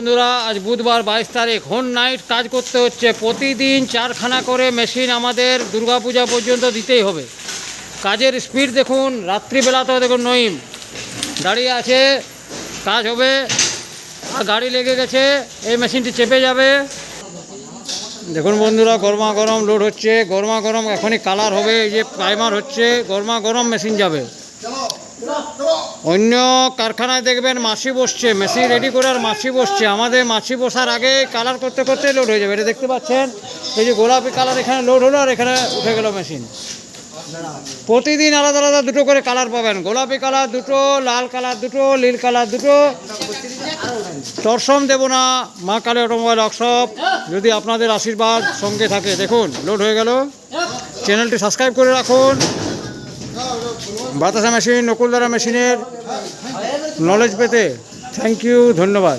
বন্ধুরা আজ বুধবার 22 তারিখ হোন নাইট কাজ করতে হচ্ছে। প্রতিদিন 4খানা করে মেশিন আমাদের দুর্গাপূজা পর্যন্ত দিতেই হবে। কাজের স্পিড দেখুন, রাত্রিবেলাতেও দেখুন নইম দাঁড়িয়ে আছে, কাজ হবে। আর গাড়ি লেগে গেছে, এই মেশিনটি চেপে যাবে। দেখুন বন্ধুরা, গরমা গরম লোড হচ্ছে, গরমা গরম এখনই কালার হবে। এই যে প্রাইমার হচ্ছে, গরমা গরম মেশিন যাবে। অন্য কারখানায় দেখবেন মাছি বসছে, মেশিন রেডি করে আর মাছি বসছে। আমাদের মাছি বসার আগে কালার করতে করতে লোড হয়ে যাবে। এটা দেখতে পাচ্ছেন, এই যে গোলাপি কালার এখানে লোড হলো আর এখানে উঠে গেল মেশিন। প্রতিদিন আলাদা আলাদা দুটো করে কালার পাবেন, গোলাপি কালার দুটো, লাল কালার দুটো, নীল কালার দুটো। দর্শন দেব না, মা কালী অটোমোবাইল ওয়ার্কশপ যদি আপনাদের আশীর্বাদ সঙ্গে থাকে। দেখুন লোড হয়ে গেল। চ্যানেলটি সাবস্ক্রাইব করে রাখুন। বাতাসা মেশিন, নকুলদারা মেশিনের নলেজ পেতে থ্যাংক ইউ, ধন্যবাদ।